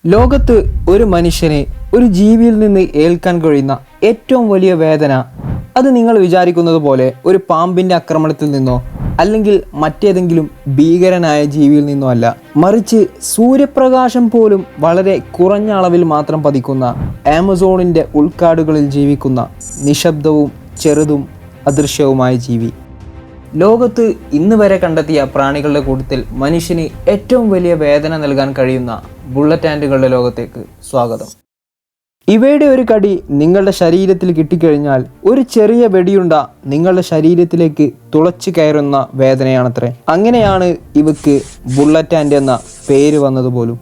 ലോകത്ത് ഒരു മനുഷ്യനെ ഒരു ജീവിയിൽ നിന്ന് ഏൽക്കാൻ കഴിയുന്ന ഏറ്റവും വലിയ വേദന അത് നിങ്ങൾ വിചാരിക്കുന്നത് പോലെ ഒരു പാമ്പിൻ്റെ ആക്രമണത്തിൽ നിന്നോ അല്ലെങ്കിൽ മറ്റേതെങ്കിലും ഭീകരനായ ജീവിയിൽ നിന്നോ അല്ല, മറിച്ച് സൂര്യപ്രകാശം പോലും വളരെ കുറഞ്ഞ അളവിൽ മാത്രം പതിക്കുന്ന ആമസോണിൻ്റെ ഉൾക്കാടുകളിൽ ജീവിക്കുന്ന നിശബ്ദവും ചെറുതും അദൃശ്യവുമായ ജീവി. ലോകത്ത് ഇന്ന് വരെ കണ്ടെത്തിയ പ്രാണികളുടെ കൂട്ടത്തിൽ മനുഷ്യന് ഏറ്റവും വലിയ വേദന നൽകാൻ കഴിയുന്ന ബുള്ളറ്റ് ആൻറ്റുകളുടെ ലോകത്തേക്ക് സ്വാഗതം. ഇവയുടെ ഒരു കടി നിങ്ങളുടെ ശരീരത്തിൽ കിട്ടിക്കഴിഞ്ഞാൽ ഒരു ചെറിയ വെടിയുണ്ട നിങ്ങളുടെ ശരീരത്തിലേക്ക് തുളച്ചു കയറുന്ന വേദനയാണത്രേ. അങ്ങനെയാണ് ഇവക്ക് ബുള്ളറ്റ് ആൻറ്റ് എന്ന പേര് വന്നതുപോലും.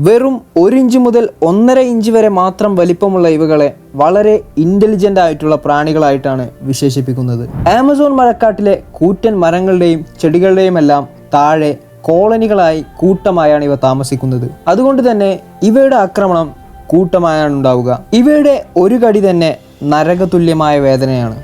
വെറും 1 ഇഞ്ച് മുതൽ 1.5 ഇഞ്ച് വരെ മാത്രം വലിപ്പമുള്ള ഇവകളെ വളരെ ഇൻ്റലിജൻ്റ് ആയിട്ടുള്ള പ്രാണികളായിട്ടാണ് വിശേഷിപ്പിക്കുന്നത്. ആമസോൺ മഴക്കാട്ടിലെ കൂറ്റൻ മരങ്ങളുടെയും ചെടികളുടെയും എല്ലാം താഴെ കോളനികളായി കൂട്ടമായാണ് ഇവ താമസിക്കുന്നത്. അതുകൊണ്ട് തന്നെ ഇവയുടെ ആക്രമണം കൂട്ടമായാണ് ഉണ്ടാവുക. ഇവയുടെ ഒരു കടി തന്നെ നരകതുല്യമായ വേദനയാണ്.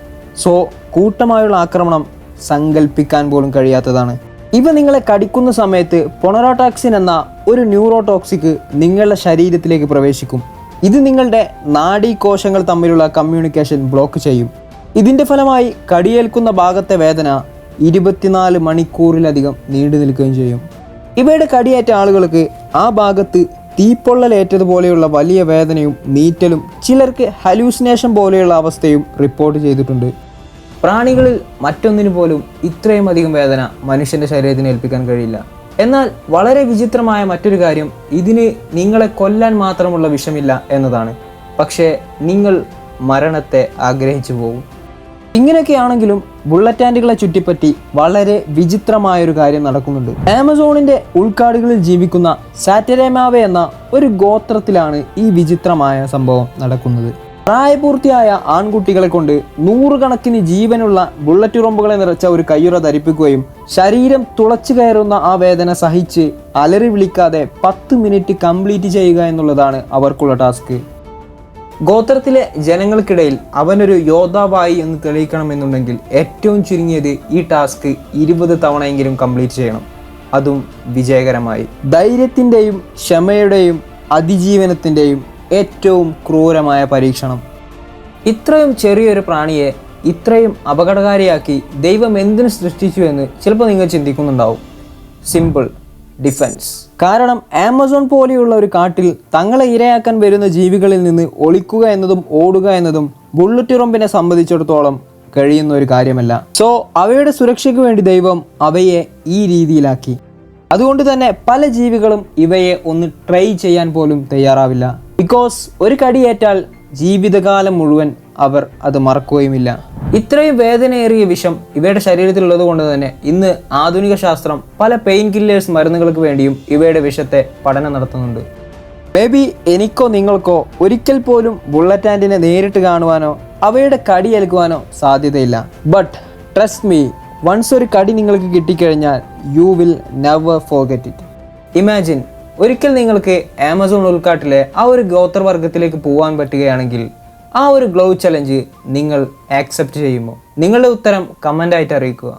സോ കൂട്ടമായുള്ള ആക്രമണം സങ്കല്പിക്കാൻ പോലും കഴിയാത്തതാണ്. ഇവ നിങ്ങളെ കടിക്കുന്ന സമയത്ത് പൊണറോടാക്സിൻ എന്ന ഒരു ന്യൂറോടോക്സിക് നിങ്ങളുടെ ശരീരത്തിലേക്ക് പ്രവേശിക്കും. ഇത് നിങ്ങളുടെ നാഡീകോശങ്ങൾ തമ്മിലുള്ള കമ്മ്യൂണിക്കേഷൻ ബ്ലോക്ക് ചെയ്യും. ഇതിൻ്റെ ഫലമായി കടിയേൽക്കുന്ന ഭാഗത്തെ വേദന 24 മണിക്കൂറിലധികം നീണ്ടു നിൽക്കുകയും ചെയ്യും. ഇവയുടെ കടിയേറ്റ ആളുകൾക്ക് ആ ഭാഗത്ത് തീപ്പൊള്ളലേറ്റതുപോലെയുള്ള വലിയ വേദനയും നീറ്റലും ചിലർക്ക് ഹലൂസിനേഷൻ പോലെയുള്ള അവസ്ഥയും റിപ്പോർട്ട് ചെയ്തിട്ടുണ്ട്. പ്രാണികളിൽ മറ്റൊന്നിനു പോലും ഇത്രയും അധികം വേദന മനുഷ്യൻ്റെ ശരീരത്തിന് ഏൽപ്പിക്കാൻ കഴിയില്ല. എന്നാൽ വളരെ വിചിത്രമായ മറ്റൊരു കാര്യം, ഇതിന് നിങ്ങളെ കൊല്ലാൻ മാത്രമുള്ള വിഷമില്ല എന്നതാണ്. പക്ഷേ നിങ്ങൾ മരണത്തെ ആഗ്രഹിച്ചു പോകും. ഇങ്ങനെയൊക്കെയാണെങ്കിലും ബുള്ളറ്റ് ആൻറ്റുകളെ ചുറ്റിപ്പറ്റി വളരെ വിചിത്രമായൊരു കാര്യം നടക്കുന്നുണ്ട്. ആമസോണിൻ്റെ ഉൾക്കാടുകളിൽ ജീവിക്കുന്ന സാറ്റരേമാവെ എന്ന ഒരു ഗോത്രത്തിലാണ് ഈ വിചിത്രമായ സംഭവം നടക്കുന്നത്. പ്രായപൂർത്തിയായ ആൺകുട്ടികളെ കൊണ്ട് 100 കണക്കിന് ജീവനുള്ള ബുള്ളറ്റ് ഉറുമ്പുകളെ നിറച്ച ഒരു കയ്യുറ ധരിപ്പിക്കുകയും ശരീരം തുളച്ചു കയറുന്ന ആ വേദന സഹിച്ച് അലറി വിളിക്കാതെ 10 മിനിറ്റ് കംപ്ലീറ്റ് ചെയ്യുക എന്നുള്ളതാണ് അവർക്കുള്ള ടാസ്ക്. ഗോത്രത്തിലെ ജനങ്ങൾക്കിടയിൽ അവനൊരു യോദ്ധാവായി എന്ന് തെളിയിക്കണമെന്നുണ്ടെങ്കിൽ ഏറ്റവും ചുരുങ്ങിയത് ഈ ടാസ്ക് 20 തവണയെങ്കിലും കംപ്ലീറ്റ് ചെയ്യണം, അതും വിജയകരമായി. ധൈര്യത്തിൻ്റെയും ക്ഷമയുടെയും അതിജീവനത്തിൻ്റെയും ഏറ്റവും ക്രൂരമായ പരീക്ഷണം. ഇത്രയും ചെറിയൊരു പ്രാണിയെ ഇത്രയും അപകടകാരിയാക്കി ദൈവം എന്തിനു സൃഷ്ടിച്ചു എന്ന് ചിലപ്പോൾ നിങ്ങൾ ചിന്തിക്കുന്നുണ്ടാവും. Simple, defence. കാരണം ആമസോൺ പോലെയുള്ള ഒരു കാട്ടിൽ തങ്ങളെ ഇരയാക്കാൻ വരുന്ന ജീവികളിൽ നിന്ന് ഒളിക്കുക എന്നതും ഓടുക എന്നതും ബുള്ളറ്റ് ഉറുമ്പിനെ സംബന്ധിച്ചിടത്തോളം കഴിയുന്ന ഒരു കാര്യമല്ല. സോ അവയുടെ സുരക്ഷയ്ക്ക് വേണ്ടി ദൈവം അവയെ ഈ രീതിയിലാക്കി. അതുകൊണ്ട് തന്നെ പല ജീവികളും ഇവയെ ഒന്ന് ട്രൈ ചെയ്യാൻ പോലും തയ്യാറാവില്ല. ബിക്കോസ് ഒരു കടിയേറ്റാൽ ജീവിതകാലം മുഴുവൻ അവർ അത് മറക്കുകയുമില്ല. ഇത്രയും വേദനയേറിയ വിഷം ഇവയുടെ ശരീരത്തിലുള്ളത് കൊണ്ട് തന്നെ ഇന്ന് ആധുനിക ശാസ്ത്രം പല പെയിൻ കില്ലേഴ്സ് മരുന്നുകൾക്ക് വേണ്ടിയും ഇവയുടെ വിഷത്തെ പഠനം നടത്തുന്നുണ്ട്. മേ ബി എനിക്കോ നിങ്ങൾക്കോ ഒരിക്കൽ പോലും ബുള്ളറ്റ് ആൻറ്റിനെ നേരിട്ട് കാണുവാനോ അവയുടെ കടിയേൽക്കുവാനോ സാധ്യതയില്ല. ബട്ട് ട്രസ്റ്റ് മീ, വൺസ് ഒരു കടി നിങ്ങൾക്ക് കിട്ടിക്കഴിഞ്ഞാൽ you will never forget it. Imagine, ഒരിക്കൽ നിങ്ങൾക്ക് ആമസോൺ ഉൾക്കാട്ടിലെ ആ ഒരു ഗോത്രവർഗത്തിലേക്ക് പോകാൻ പറ്റുകയാണെങ്കിൽ ആ ഒരു ഗ്ലൗ ചലഞ്ച് നിങ്ങൾ ആക്സെപ്റ്റ് ചെയ്യുമോ? നിങ്ങളുടെ ഉത്തരം കമൻ്റായിട്ട് അറിയിക്കുക.